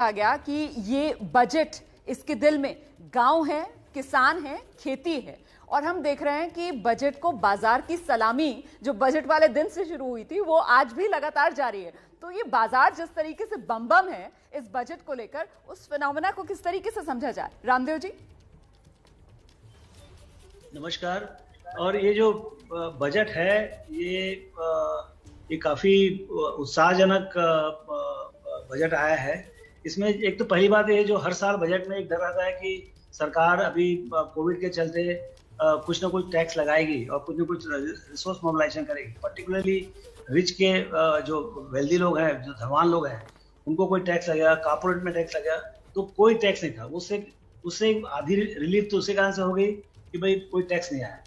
आ गया कि ये बजट, इसके दिल में गांव है, किसान है, खेती है। और हम देख रहे हैं कि बजट को बाजार की सलामी जो बजट वाले दिन से शुरू हुई थी वो आज भी लगातार जारी है। तो ये बाजार जिस तरीके से बम बम है इस बजट को लेकर, उस फिनोमेना को किस तरीके से समझा जाए? रामदेव जी नमस्कार। और ये जो बजट है ये काफी उत्साहजनक बजट आया है। इसमें एक तो पहली बात ये जो हर साल बजट में एक डर रहता है कि सरकार अभी कोविड के चलते कुछ ना कुछ टैक्स लगाएगी और कुछ ना कुछ रिसोर्स मोबिलाइजेशन करेगी। पर्टिकुलरली रिच के जो वेल्दी लोग हैं, जो धनवान लोग हैं, उनको कोई टैक्स लगेगा, कॉर्पोरेट में टैक्स लगेगा। तो कोई टैक्स नहीं था, उससे आधी रिलीफ तो उसी कारण से हो गई कि भाई कोई टैक्स नहीं आया।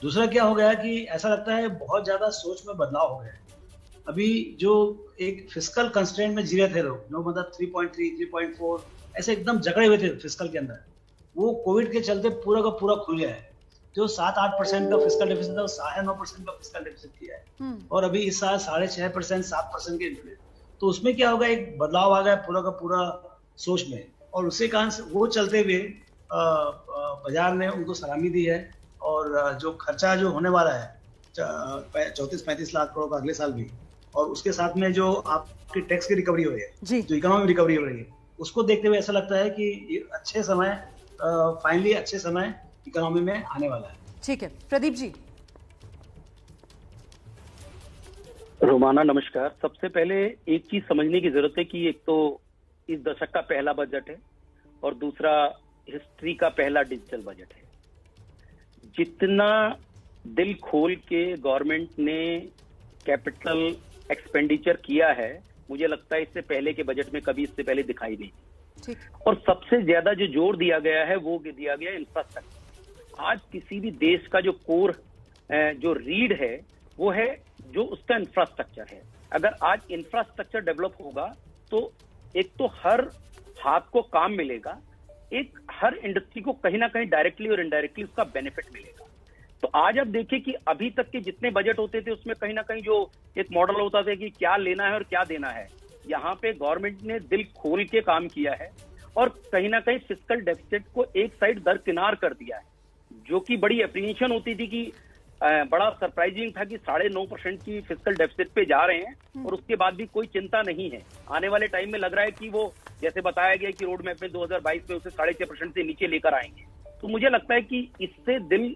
दूसरा क्या हो गया कि ऐसा लगता है बहुत ज्यादा सोच में बदलाव हो गया। अभी जो एक फिस्कल कंस्ट्रेंट में जी रहे थे लोग, जो मतलब 3.3, 3.4 ऐसे एकदम जकड़े हुए थे फिस्कल के अंदर, वो कोविड के चलते पूरा का पूरा खुल गया है। जो 7-8% का फिस्कल डेफिसिट था वो 9.5% का फिस्कल डेफिसिट किया है। और अभी इस साल 6.5%, 7% के इन्फ्लेशन। तो उसमें क्या होगा, एक बदलाव आ गया पूरा का पूरा सोच में, और उसी कारण से वो चलते हुए बाजार ने उनको सलामी दी है। और जो खर्चा जो होने वाला है 34-35 लाख करोड़ का अगले साल भी, और उसके साथ में जो आपकी टैक्स की रिकवरी हो रही है, जो इकोनॉमी रिकवरी हो रही है, उसको देखते हुए ऐसा लगता है कि ये अच्छे समय फाइनली अच्छे समय इकोनॉमी में आने वाला है। ठीक है, प्रदीप जी। रोमाना नमस्कार। सबसे पहले एक चीज समझने की जरूरत है कि एक तो इस दशक का पहला बजट है और दूसरा हिस्ट्री का पहला डिजिटल बजट है। जितना दिल खोल के गवर्नमेंट ने कैपिटल एक्सपेंडिचर किया है, मुझे लगता है इससे पहले के बजट में कभी इससे पहले दिखाई नहीं। और सबसे ज्यादा जो जोर दिया गया है वो दिया गया इंफ्रास्ट्रक्चर। आज किसी भी देश का जो कोर जो रीढ़ है वो है जो उसका इंफ्रास्ट्रक्चर है। अगर आज इंफ्रास्ट्रक्चर डेवलप होगा तो एक तो हर हाथ को काम मिलेगा, एक हर इंडस्ट्री को कहीं ना कहीं डायरेक्टली और इनडायरेक्टली उसका बेनिफिट मिलेगा। तो आज आप देखिए कि अभी तक के जितने बजट होते थे उसमें कहीं ना कहीं जो एक मॉडल होता था कि क्या लेना है और क्या देना है, यहाँ पे गवर्नमेंट ने दिल खोल के काम किया है और कहीं ना कहीं फिस्कल डेफिसिट को एक साइड दरकिनार कर दिया है। जो कि बड़ी अप्रीशिएशन होती थी कि बड़ा सरप्राइजिंग था कि 9.5% की फिस्कल डेफिसिट पे जा रहे हैं और उसके बाद भी कोई चिंता नहीं है। आने वाले टाइम में लग रहा है कि वो जैसे बताया गया कि रोड मैप में 2022 में उसे 6.5% से नीचे लेकर आएंगे। तो मुझे लगता है कि इससे दिल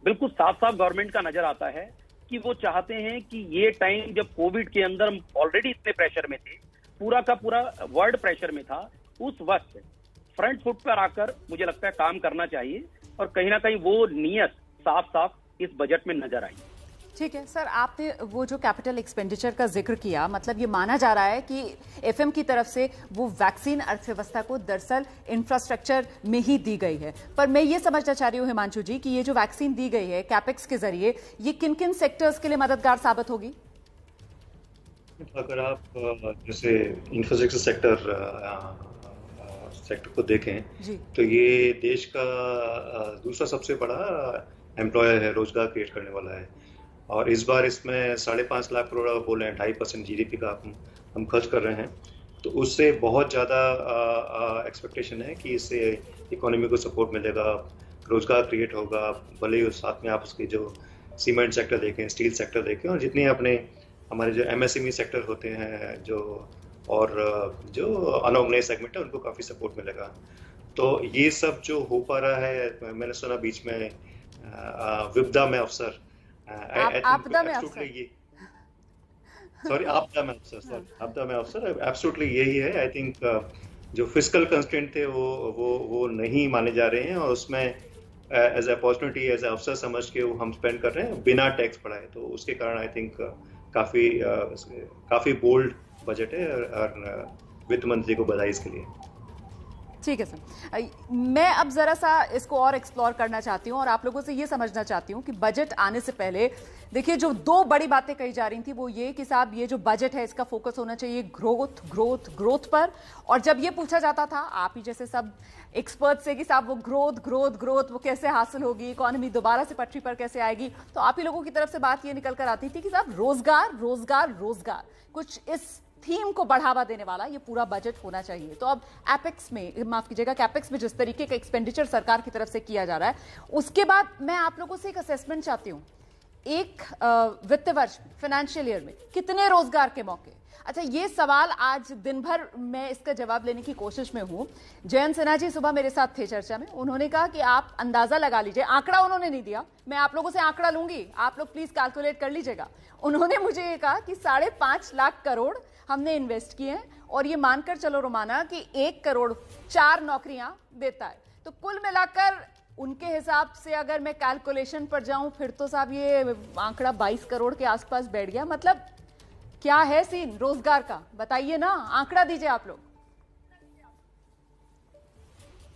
बिल्कुल साफ साफ गवर्नमेंट का नजर आता है कि वो चाहते हैं कि ये टाइम जब कोविड के अंदर हम ऑलरेडी इतने प्रेशर में थे, पूरा का पूरा वर्ल्ड प्रेशर में था, उस वक्त फ्रंट फुट पर आकर मुझे लगता है काम करना चाहिए और कहीं ना कहीं वो नीयत साफ साफ इस बजट में नजर आई। ठीक है सर, आपने वो जो कैपिटल एक्सपेंडिचर का जिक्र किया, मतलब ये माना जा रहा है कि एफएम की तरफ से वो वैक्सीन अर्थव्यवस्था को दरअसल इंफ्रास्ट्रक्चर में ही दी गई है। पर मैं ये समझना चाह रही हूँ हिमांशु जी कि ये जो वैक्सीन दी गई है कैपेक्स के जरिए, ये किन किन सेक्टर्स के लिए मददगार साबित होगी? अगर आप जैसे इंफ्रास्ट्रक्चर सेक्टर को देखें तो ये देश का दूसरा सबसे बड़ा एम्प्लॉयर है, रोजगार क्रिएट करने वाला है। और इस बार इसमें 5.5 लाख करोड़ बोल रहे हैं, 2.5% जीडीपी का हम खर्च कर रहे हैं। तो उससे बहुत ज़्यादा एक्सपेक्टेशन है कि इससे इकोनॉमी को सपोर्ट मिलेगा, रोजगार क्रिएट होगा। भले ही साथ में आप उसके जो सीमेंट सेक्टर देखें, स्टील सेक्टर देखें, और जितने अपने हमारे जो एमएसएमई सेक्टर होते हैं जो अनऑर्गेनाइज सेगमेंट है, उनको काफ़ी सपोर्ट मिलेगा। तो ये सब जो हो पा रहा है, मैंने सुना बीच में विपदा में अवसर, आपदा में अवसर, एब्सोल्युटली यही है। आई थिंक जो फिस्कल कंस्ट्रेंट थे वो नहीं माने जा रहे हैं और उसमें एज अपॉर्चुनिटी, एज अवसर समझ के वो हम स्पेंड कर रहे हैं बिना टैक्स बढ़ाए। तो उसके कारण आई थिंक काफी बोल्ड बजट है और वित्त मंत्री को बधाई इसके लिए। ठीक है सर, मैं अब जरा सा इसको और एक्सप्लोर करना चाहती हूँ और आप लोगों से ये समझना चाहती हूँ कि बजट आने से पहले देखिए जो दो बड़ी बातें कही जा रही थी वो ये कि साहब ये जो बजट है इसका फोकस होना चाहिए ग्रोथ ग्रोथ ग्रोथ पर। और जब ये पूछा जाता था आप ही जैसे सब एक्सपर्ट से कि साहब वो ग्रोथ ग्रोथ ग्रोथ वो कैसे हासिल होगी, इकोनॉमी दोबारा से पटरी पर कैसे आएगी, तो आप ही लोगों की तरफ से बात ये निकल कर आती थी कि साहब रोजगार रोजगार रोजगार। कुछ इस थीम को बढ़ावा देने वाला ये पूरा बजट होना चाहिए। तो अब एपेक्स में, माफ कीजिएगा, कैपेक्स में जिस तरीके का एक्सपेंडिचर सरकार की तरफ से किया जा रहा है, उसके बाद मैं आप लोगों से एक असेसमेंट चाहती हूं, एक वित्त वर्ष में, फाइनेंशियल ईयर में कितने रोजगार के मौके। अच्छा, ये सवाल आज दिन भर मैं इसका जवाब लेने की कोशिश में हूं। जयंत सिन्हा जी सुबह मेरे साथ थे चर्चा में, उन्होंने कहा कि आप अंदाजा लगा लीजिए, आंकड़ा उन्होंने नहीं दिया, मैं आप लोगों से आंकड़ा लूंगी, आप लोग प्लीज कैलकुलेट कर लीजिएगा। उन्होंने मुझे ये कहा कि 5.5 लाख करोड़ हमने इन्वेस्ट किए हैं, और ये मानकर चलो रोमाना कि 1 करोड़ 4 नौकरियां देता है। तो कुल मिलाकर उनके हिसाब से अगर मैं कैलकुलेशन पर जाऊं, फिर तो साहब ये आंकड़ा 22 करोड़ के आसपास बैठ गया। मतलब क्या है सीन रोजगार का, बताइए ना, आंकड़ा दीजिए आप लोग।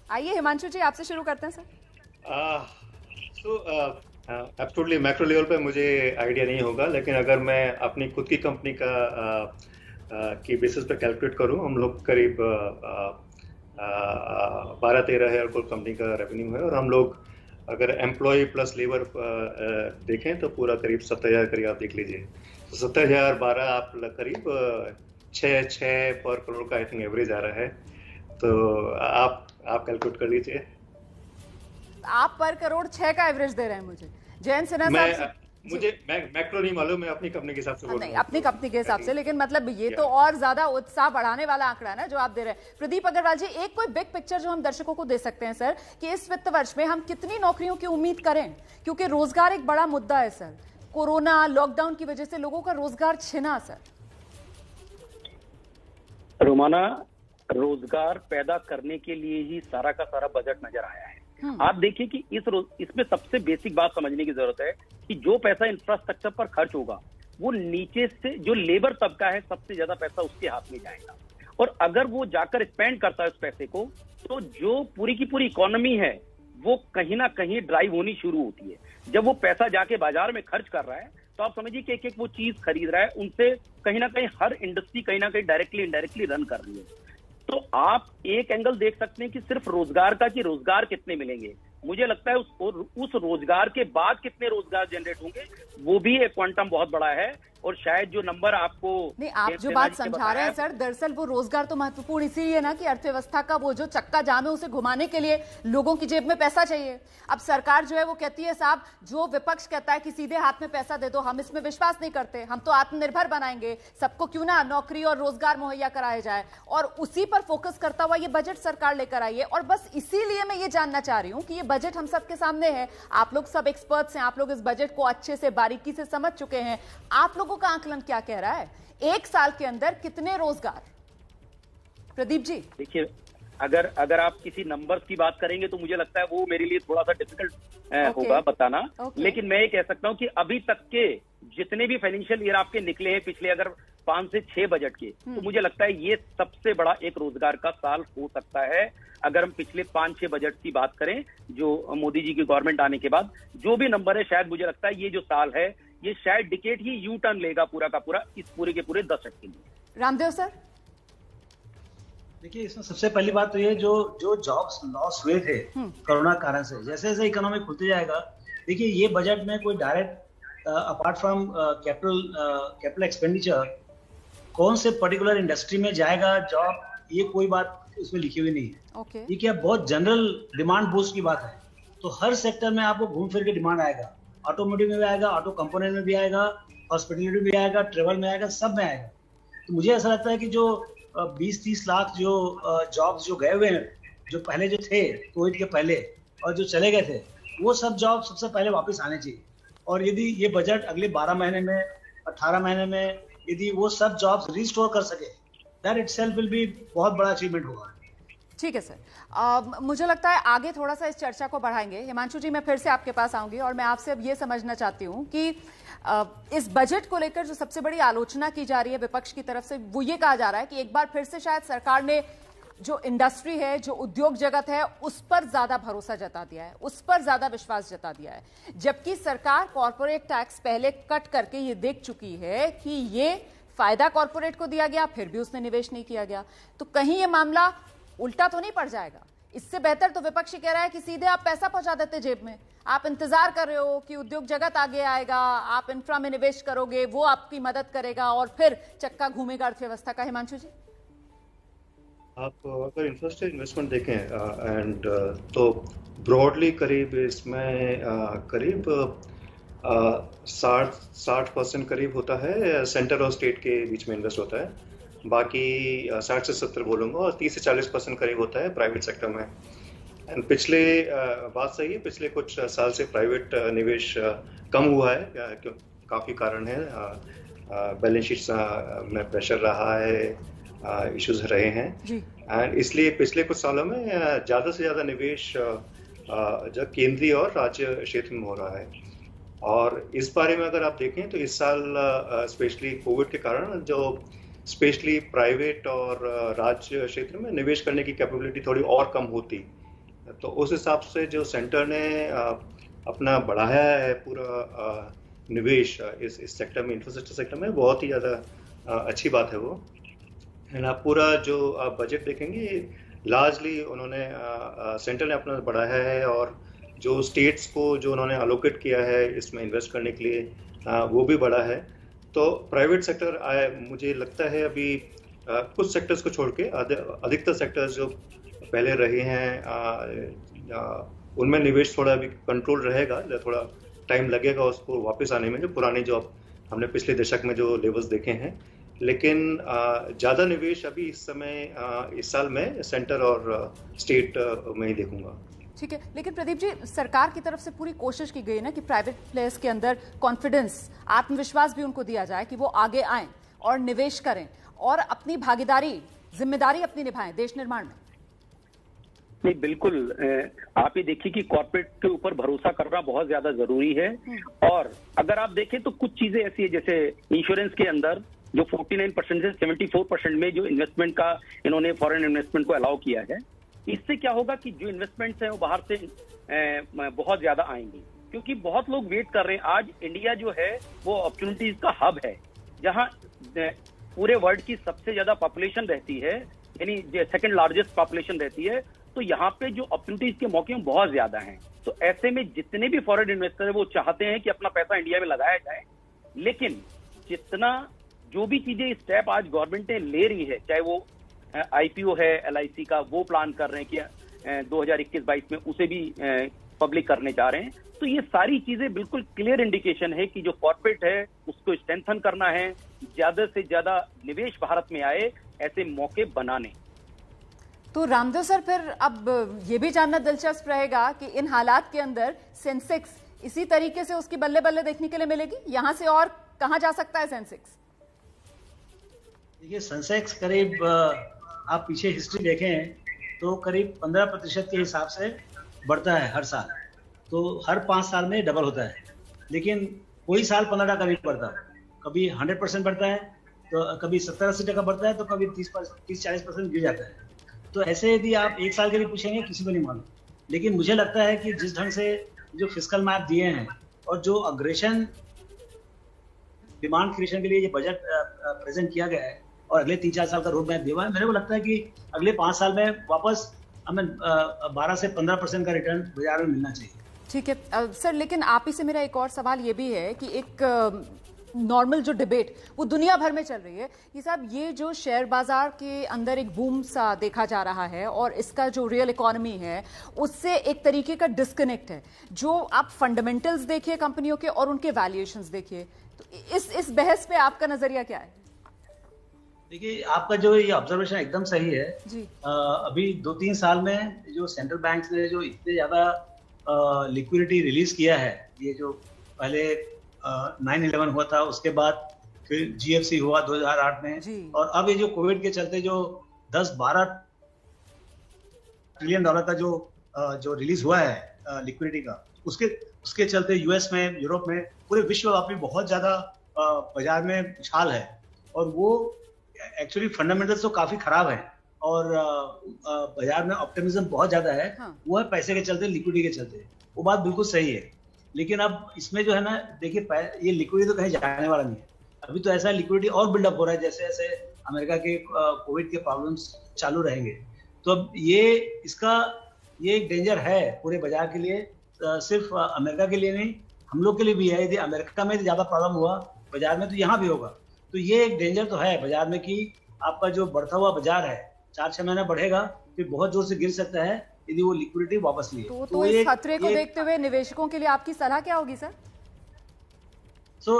आइए हिमांशु जी, आपसे शुरू करते हैं सर। एब्सोल्युटली मैक्रो लेवल पे मुझे आइडिया नहीं होगा, लेकिन अगर मैं अपनी खुद की कंपनी का की बेसिस पे कैलकुलेट करूं, हम लोग करीब 12-13 है कुल कंपनी का रेवेन्यू है, और हम लोग अगर एम्प्लॉय प्लस लेबर देखें तो पूरा करीब 70,000 करीब आप देख लीजिए। तो 70,000 12 आप करीब 6 पर करोड़ का आई थिंक एवरेज आ रहा है। तो आप कैलकुलेट कर लीजिए। आप पर करोड़ 6 का एवरेज दे रहे हैं मुझे। जयंत सिन्हा साहब, मुझे मैक्रो नहीं मालूम, मैं अपनी कंपनी के हिसाब से बोल रहा हूं। नहीं, अपनी कंपनी के हिसाब से, लेकिन मतलब ये तो और ज्यादा उत्साह बढ़ाने वाला आंकड़ा है ना जो आप दे रहे हैं। प्रदीप अग्रवाल जी, एक कोई बिग पिक्चर जो हम दर्शकों को दे सकते हैं सर, कि इस वित्त वर्ष में हम कितनी नौकरियों की उम्मीद करें, क्योंकि रोजगार एक बड़ा मुद्दा है सर। कोरोना लॉकडाउन की वजह से लोगों का रोजगार छिना सर। रोमाना, रोजगार पैदा करने के लिए ही सारा का सारा बजट नजर आया है। आप देखिए कि इसमें सबसे बेसिक बात समझने की जरूरत है कि जो पैसा इंफ्रास्ट्रक्चर पर खर्च होगा, वो नीचे से जो लेबर तबका है, सबसे ज्यादा पैसा उसके हाथ में जाएगा। और अगर वो जाकर स्पेंड करता है उस पैसे को, तो जो पूरी की पूरी इकोनॉमी है वो कहीं ना कहीं ड्राइव होनी शुरू होती है। जब वो पैसा जाके बाजार में खर्च कर रहा है, तो आप समझिए कि एक वो चीज खरीद रहा है, उनसे कहीं ना कहीं हर इंडस्ट्री कहीं ना कहीं डायरेक्टली इनडायरेक्टली रन कर रही है। तो आप एक एंगल देख सकते हैं कि सिर्फ रोजगार का, कि रोजगार कितने मिलेंगे। मुझे लगता है उस रोजगार के बाद कितने रोजगार जनरेट होंगे, वो भी एक क्वांटम बहुत बड़ा है। और शायद जो नंबर आपको नहीं, आप जो बात समझा रहे हैं सर, दरअसल वो रोजगार तो महत्वपूर्ण इसीलिए ना कि अर्थव्यवस्था का वो जो चक्का जाम है उसे घुमाने के लिए लोगों की जेब में पैसा चाहिए। अब सरकार जो है वो कहती है साहब, जो विपक्ष कहता है कि सीधे हाथ में पैसा दे दो, हम इसमें विश्वास नहीं करते, हम तो आत्मनिर्भर बनाएंगे, सबको क्यों ना नौकरी और रोजगार मुहैया कराया जाए, और उसी पर फोकस करता हुआ ये बजट सरकार लेकर आई है। और बस इसीलिए मैं ये जानना चाह रही हूं कि ये बजट हम सबके सामने है, आप लोग सब एक्सपर्ट्स हैं, आप लोग इस बजट को अच्छे से बारीकी से समझ चुके हैं, आप लोगों का आकलन क्या कह रहा है, 1 साल के अंदर कितने रोजगार? प्रदीप जी देखिए, अगर आप किसी नंबर्स की बात करेंगे तो मुझे लगता है वो मेरे लिए थोड़ा सा डिफिकल्ट होगा बताना। लेकिन मैं ये कह सकता हूं कि अभी तक के जितने भी फाइनेंशियल ईयर आपके निकले हैं पिछले, अगर 5 से 6 बजट के, तो मुझे लगता है ये सबसे बड़ा एक रोजगार का साल हो सकता है। अगर हम पिछले 5-6 बजट की बात करें जो मोदी जी की गवर्नमेंट आने के बाद जो भी नंबर है, शायद मुझे लगता है ये जो साल है ये शायद डिकेड ही यू टर्न लेगा पूरा का पूरा इस पूरे के पूरे दशक के लिए। रामदेव सर, देखिए, इसमें सबसे पहली बात तो ये जो जॉब्स लॉस हुए थे कोरोना कारण से, जैसे जैसे इकोनॉमी खुलती जाएगा, देखिए ये बजट में कोई direct apart from capital expenditure कौन से पर्टिकुलर इंडस्ट्री में जाएगा जॉब, ये कोई बात उसमें लिखी हुई नहीं है। ये क्या बहुत जनरल डिमांड बूस्ट की बात है। तो हर सेक्टर में आपको घूम फिर के डिमांड आएगा, ऑटोमोटिव में भी आएगा, ऑटो कंपोनेंट में भी आएगा, हॉस्पिटलिटी में भी आएगा, ट्रेवल में आएगा, सब में आएगा। तो मुझे ऐसा लगता है कि जो 20-30 लाख जो जॉब्स जो गए हुए हैं, जो पहले जो थे कोविड के पहले और जो चले गए थे, वो सब जॉब सबसे पहले वापस आने चाहिए। और यदि ये बजट अगले 12 महीने में, 18 महीने में यदि वो सब जॉब्स रिस्टोर कर सके, दैट इटसेल्फ विल बी बहुत बड़ा अचीवमेंट होगा। ठीक है सर, मुझे लगता है आगे थोड़ा सा इस चर्चा को बढ़ाएंगे। हिमांशु जी, मैं फिर से आपके पास आऊंगी और मैं आपसे अब ये समझना चाहती हूँ कि इस बजट को लेकर जो सबसे बड़ी आलोचना की जा रही है विपक्ष की तरफ से, वो ये कहा जा रहा है कि एक बार फिर से शायद सरकार ने जो इंडस्ट्री है, जो उद्योग जगत है, उस पर ज्यादा भरोसा जता दिया है, उस पर ज्यादा विश्वास जता दिया है, जबकि सरकार कॉर्पोरेट टैक्स पहले कट करके ये देख चुकी है कि ये फायदा कॉर्पोरेट को दिया गया, फिर भी उसने निवेश नहीं किया गया। तो कहीं ये मामला उल्टा तो नहीं पड़ जाएगा इससे बेहतर तो विपक्ष कह रहा है कि सीधे आप पैसा पहुंचा देते जेब में। आप इंतजार कर रहे हो कि उद्योग जगत आगे आएगा, आप इंफ्रा में निवेश करोगे, वो आपकी मदद करेगा और फिर चक्का घूमेगा अर्थव्यवस्था का। हिमांशु जी, आप अगर इंफ्रास्ट्रक्चर इन्वेस्टमेंट देखें एंड तो ब्रॉडली करीब इसमें करीब 60% करीब होता है सेंटर और स्टेट के बीच में इन्वेस्ट होता है। बाकी 60 से 70 बोलूँगा, और 30 से 40% करीब होता है प्राइवेट सेक्टर में। एंड पिछले बात सही है, पिछले कुछ साल से प्राइवेट निवेश कम हुआ है, काफ़ी कारण है। बैलेंस शीट में प्रेशर रहा है, इश्यूज रहे हैं, एंड इसलिए पिछले कुछ सालों में ज़्यादा से ज़्यादा निवेश जो केंद्रीय और राज्य क्षेत्र में हो रहा है। और इस बारे में अगर आप देखें तो इस साल स्पेशली कोविड के कारण जो स्पेशली प्राइवेट और राज्य क्षेत्र में निवेश करने की कैपेबिलिटी थोड़ी और कम होती, तो उस हिसाब से जो सेंटर ने अपना बढ़ाया है पूरा निवेश इस सेक्टर में, इंफ्रास्ट्रक्चर सेक्टर में, बहुत ही ज़्यादा अच्छी बात है वो। एंड आप पूरा जो आप बजट देखेंगे लार्जली उन्होंने सेंटर ने अपना बढ़ाया है, और जो स्टेट्स को जो उन्होंने अलोकेट किया है इसमें इन्वेस्ट करने के लिए वो भी बढ़ा है। तो प्राइवेट सेक्टर मुझे लगता है अभी कुछ सेक्टर्स को छोड़ के अधिकतर सेक्टर्स जो पहले रहे हैं उनमें निवेश थोड़ा अभी कंट्रोल रहेगा, थोड़ा टाइम लगेगा उसको वापस आने में, जो पुराने जो हमने पिछले दशक में जो लेवल्स देखे हैं। लेकिन ज़्यादा निवेश अभी इस समय इस साल में सेंटर और स्टेट में ही देखूंगा। ठीक है, लेकिन प्रदीप जी, सरकार की तरफ से पूरी कोशिश की गई ना कि प्राइवेट प्लेयर्स के अंदर कॉन्फिडेंस, आत्मविश्वास भी उनको दिया जाए कि वो आगे आएं और निवेश करें और अपनी भागीदारी, जिम्मेदारी अपनी निभाएं देश निर्माण में। नहीं, बिल्कुल। आप ये देखिए कि कॉर्पोरेट के ऊपर भरोसा करना बहुत ज्यादा जरूरी है। और अगर आप देखें तो कुछ चीजें ऐसी है, जैसे इंश्योरेंस के अंदर जो 49% से 74% में जो इन्वेस्टमेंट का इन्होंने फॉरेन इन्वेस्टमेंट को अलाउ किया है, इससे क्या होगा कि जो इन्वेस्टमेंट्स हैं वो बाहर से बहुत ज्यादा आएंगी, क्योंकि बहुत लोग वेट कर रहे हैं। आज इंडिया जो है वो अपॉर्चुनिटीज का हब है, जहां पूरे वर्ल्ड की सबसे ज्यादा पॉपुलेशन रहती है, यानी सेकंड लार्जेस्ट पॉपुलेशन रहती है। तो यहाँ पे जो अपॉर्चुनिटीज के मौके बहुत ज्यादा हैं। तो ऐसे में जितने भी फॉरेन इन्वेस्टर है वो चाहते हैं कि अपना पैसा इंडिया में लगाया जाए। लेकिन जितना जो भी चीजें स्टेप आज गवर्नमेंट ने ले रही है, चाहे वो आईपीओ है LIC का, वो प्लान कर रहे हैं कि 2021-22 में उसे भी पब्लिक करने जा रहे हैं। तो ये सारी चीजें बिल्कुल क्लियर इंडिकेशन है कि जो कॉर्पोरेट है उसको स्ट्रेंथन करना है, ज्यादा से ज्यादा निवेश भारत में आए, ऐसे मौके बनाने। तो रामदेव सर, फिर अब ये भी जानना दिलचस्प रहेगा कि इन हालात के अंदर सेंसेक्स इसी तरीके से उसकी बल्ले बल्ले देखने के लिए मिलेगी, यहां से और कहां जा सकता है सेंसेक्स? देखिए, सेंसेक्स करीब आप पीछे हिस्ट्री देखें तो करीब 15% के हिसाब से बढ़ता है हर साल। तो हर 5 साल में डबल होता है, लेकिन कोई साल 15% नहीं बढ़ता। कभी 100% बढ़ता है, तो कभी 70-80% बढ़ता है, तो कभी 30-40% गिर जाता है। तो ऐसे यदि आप एक साल के लिए पूछेंगे, किसी को नहीं मालूम। लेकिन मुझे लगता है कि जिस ढंग से जो फिस्कल मैप दिए हैं और जो अग्रेशन डिमांड क्रिएशन के लिए ये बजट प्रेजेंट किया गया है और अगले 3-4 साल का रोड मैप दिया हुआ है, मेरे को लगता है कि अगले 5 साल में वापस हमें 12 से 15% का रिटर्न बाजार में मिलना चाहिए। ठीक है सर, लेकिन आप ही से मेरा एक और सवाल ये भी है कि एक नॉर्मल जो डिबेट वो दुनिया भर में चल रही है कि साहब ये जो शेयर बाजार के अंदर एक बूम सा देखा जा रहा है और इसका जो रियल इकोनॉमी है उससे एक तरीके का डिस्कनेक्ट है। जो आप फंडामेंटल्स देखिए कंपनियों के और उनके वैल्यूएशंस देखिए, तो इस बहस पे आपका नजरिया क्या है? देखिए, आपका जो ये ऑब्जर्वेशन एकदम सही है जी। अभी 2-3 साल में जो सेंट्रल बैंक ने जो इतने ज्यादा लिक्विडिटी रिलीज किया है, ये जो पहले 9/11 हुआ था, उसके बाद फिर GFC हुआ 2008 में, और अब ये जो कोविड के चलते जो 10-12 ट्रिलियन डॉलर का जो रिलीज हुआ है लिक्विडिटी का, उसके चलते यूएस में, यूरोप में, पूरे विश्वव्यापी बहुत ज्यादा बाजार में उछाल है। और वो एक्चुअली फंडामेंटल्स तो काफी खराब है और बाजार में ऑप्टिमिज्म बहुत ज्यादा है। हाँ। वो है पैसे के चलते, लिक्विडिटी के चलते। वो बात बिल्कुल सही है, लेकिन अब इसमें जो है ना, देखिए ये लिक्विडिटी तो कहीं जाने वाला नहीं है। अभी तो ऐसा लिक्विडिटी और बिल्डअप हो रहा है जैसे जैसे अमेरिका के कोविड के प्रॉब्लम्स चालू रहेंगे। तो अब ये एक डेंजर है पूरे बाजार के लिए, सिर्फ अमेरिका के लिए नहीं, हम लोग के लिए भी है। यदि अमेरिका में ज्यादा प्रॉब्लम हुआ बाजार में तो यहाँ भी होगा। तो ये एक डेंजर तो है बाजार में कि आपका जो बढ़ता हुआ बाजार है 4-6 महीना बढ़ेगा, फिर बहुत जोर से गिर सकता है यदि वो लिक्विडिटी वापस लिए। तो इस खतरे को देखते हुए निवेशकों के लिए आपकी सलाह क्या होगी सर?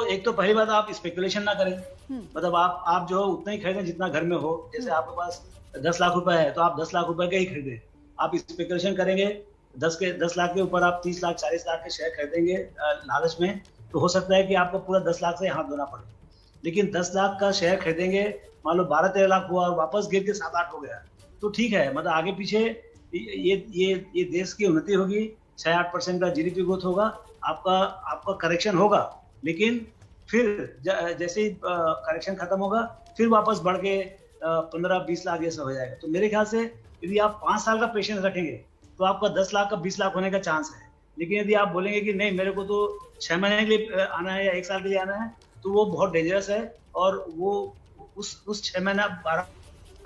एक तो पहली बात, आप स्पेकुलेशन ना करें। मतलब आप जो उतना ही खरीदें जितना घर में हो। जैसे आपके पास 10 लाख रुपए है तो आप 10 लाख रुपए का ही खरीदें। आप स्पेकुलेशन करेंगे 10 लाख के ऊपर आप 30 लाख 40 लाख के शेयर खरीदेंगे लालच में, तो हो सकता है कि आपको पूरा 10 लाख से हाथ धोना पड़े। लेकिन 10 लाख का शेयर खरीदेंगे, मान लो 12-13 लाख हुआ और वापस गिर के 7-8 हो गया, तो ठीक है। मतलब आगे पीछे ये देश की उन्नति होगी, 6-8% का जीडीपी ग्रोथ होगा, आपका करेक्शन होगा। लेकिन फिर जैसे ही करेक्शन खत्म होगा फिर वापस बढ़ के 15-20 लाख जैसा हो जाएगा। तो मेरे ख्याल से यदि आप 5 साल का पेशेंस रखेंगे तो आपका 10 लाख का 20 लाख होने का चांस है। लेकिन यदि आप बोलेंगे कि नहीं मेरे को तो 6 महीने के लिए आना है या 1 साल के लिए आना है, तो वो बहुत डेंजरस है और वो उस 6 महीना 12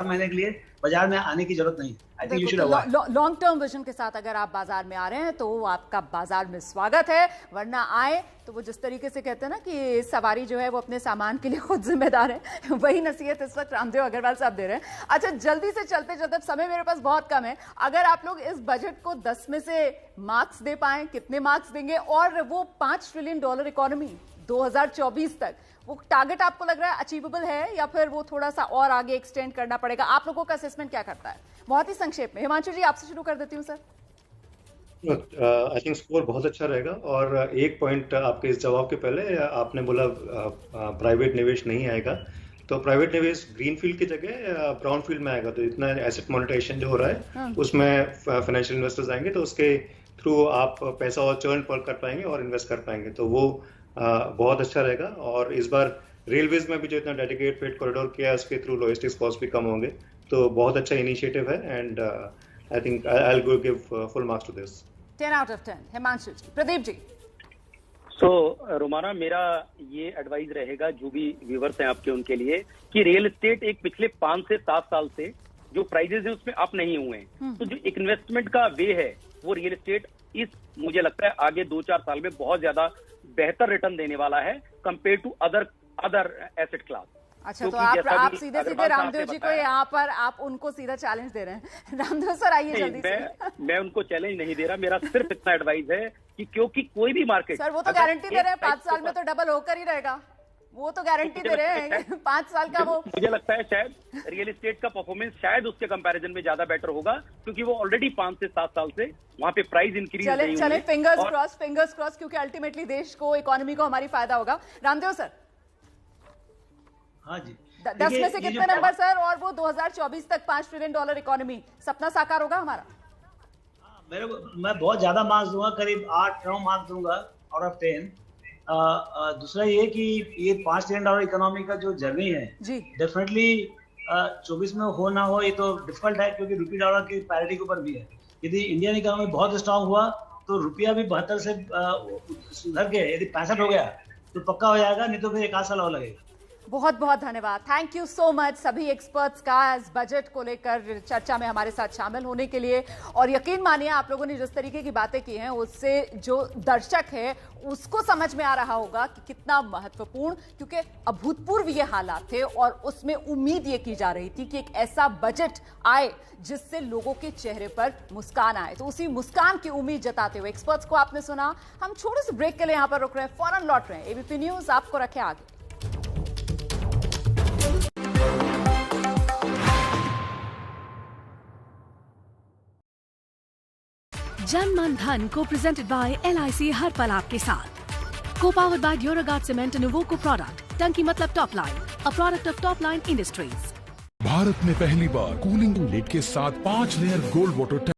महीने के लिए बाजार में आने की जरूरत नहीं। I think you should avoid. Long term vision के साथ अगर आप बाजार में आ रहे हैं तो आपका बाजार में स्वागत है, वरना आए तो वो जिस तरीके से कहते हैं ना कि सवारी जो है वो अपने सामान के लिए खुद जिम्मेदार है, वही नसीहत इस वक्त रामदेव अग्रवाल साहब दे रहे हैं। अच्छा, जल्दी से चलते चलते, समय मेरे पास बहुत कम है, अगर आप लोग इस बजट को 10 में से मार्क्स दे पाए, कितने मार्क्स देंगे? और वो $5 ट्रिलियन इकोनॉमी 2024 तक, वो टारगेट आपको लग रहा है अचीवेबल है या फिर वो थोड़ा सा और आगे एक्सटेंड करना पड़ेगा? आप लोगों का असेसमेंट क्या करता है? बहुत ही संक्षेप में हिमांशु जी आपसे शुरू कर देती हूँ सर। आई थिंक स्कोर बहुत अच्छा रहेगा। और एक पॉइंट आपके इस जवाब के पहले, आपने बोला प्राइवेट निवेश नहीं आएगा, तो प्राइवेट निवेश ग्रीनफील्ड की जगह ब्राउनफील्ड में आएगा। तो इतना एसेट मोनेटाइजेशन जो हो रहा है उसमें फाइनेंशियल इन्वेस्टर्स आएंगे, तो उसके थ्रू आप पैसा और चर्न कर पाएंगे और इन्वेस्ट कर पाएंगे, तो वो बहुत अच्छा रहेगा। और इस बार रेलवेज में भी जो इतना डेडिकेटेड फ्रेट कॉरिडोर किया है उसके थ्रू लॉजिस्टिक्स कॉस्ट भी कम होंगे, तो बहुत अच्छा इनिशिएटिव है। And I think I will give full marks to this. 10 out of 10। Himanshu ji. Pradeep ji. Romana, मेरा ये एडवाइस रहेगा जो भी व्यूवर्स हैं आपके उनके लिए, कि रियल एस्टेट एक पिछले 5 से 7 साल से जो प्राइजेस हैं उसमें अप नहीं हुए हैं, तो जो एक इन्वेस्टमेंट का वे है वो रियल एस्टेट मुझे लगता है आगे 2-4 साल में बहुत ज्यादा बेहतर रिटर्न देने वाला है compare to other asset class. अच्छा, तो आप सीधे रामदेव जी को यहाँ पर आप उनको सीधा चैलेंज दे रहे हैं। रामदेव सर आइए जल्दी से। मैं उनको चैलेंज नहीं दे रहा, मेरा सिर्फ इतना एडवाइस है कि क्योंकि कोई भी मार्केट, सर वो तो गारंटी दे रहे हैं 5 साल में तो डबल होकर ही रहेगा, वो तो गारंटी दे रहे हैं 5 साल का। वो मुझे लगता है शायद रियल एस्टेट का परफॉर्मेंस शायद उसके कंपैरिजन में ज्यादा बेटर होगा, क्योंकि वो ऑलरेडी 5 से 7 साल से वहां पे प्राइस इंक्रीज नहीं हुई। चले फिंगर्स क्रॉस, क्योंकि अल्टीमेटली देश को, इकोनॉमी को हमारी फायदा होगा। रामदेव सर। हाँ जी, 10 में से कितने नंबर सर? और वो 2024 तक $5 ट्रिलियन इकोनॉमी, सपना साकार होगा हमारा? मैं बहुत ज्यादा मार्क्स दूंगा, करीब 8-9 मार्क्स दूंगा आउट ऑफ 10। दूसरा ये कि ये $5 ट्रिलियन इकोनॉमी का जो जर्नी है डेफिनेटली 24 में हो ना हो ये तो डिफिकल्ट है, क्योंकि रुपये डॉलर की पैरिटी के ऊपर भी है। यदि इंडियन इकोनॉमी बहुत स्ट्रांग हुआ तो रुपया भी 72 से सुधर के यदि 65 हो गया तो पक्का हो जाएगा, नहीं तो फिर 1 आध साल और लगेगा। बहुत बहुत धन्यवाद, थैंक यू सो मच सभी एक्सपर्ट्स का इस बजट को लेकर चर्चा में हमारे साथ शामिल होने के लिए। और यकीन मानिए आप लोगों ने जिस तरीके की बातें की हैं उससे जो दर्शक है उसको समझ में आ रहा होगा कि कितना महत्वपूर्ण, क्योंकि अभूतपूर्व ये हालात थे और उसमें उम्मीद ये की जा रही थी कि एक ऐसा बजट आए जिससे लोगों के चेहरे पर मुस्कान आए। तो उसी मुस्कान की उम्मीद जताते हुए एक्सपर्ट्स को आपने सुना। हम छोटे से ब्रेक के लिए यहां पर रुक रहे हैं, फौरन लौट रहे हैं। एबीपी न्यूज आपको रखे आगे। जन मन धन को प्रेजेंटेड बाय LIC हर पल आपके साथ। को powered by Duraguard cement Nuvoco product. टंकी मतलब top line, a product of top line industries. Bharat में पहली बार कूलिंग लिड के साथ 5 लेयर गोल्ड वाटर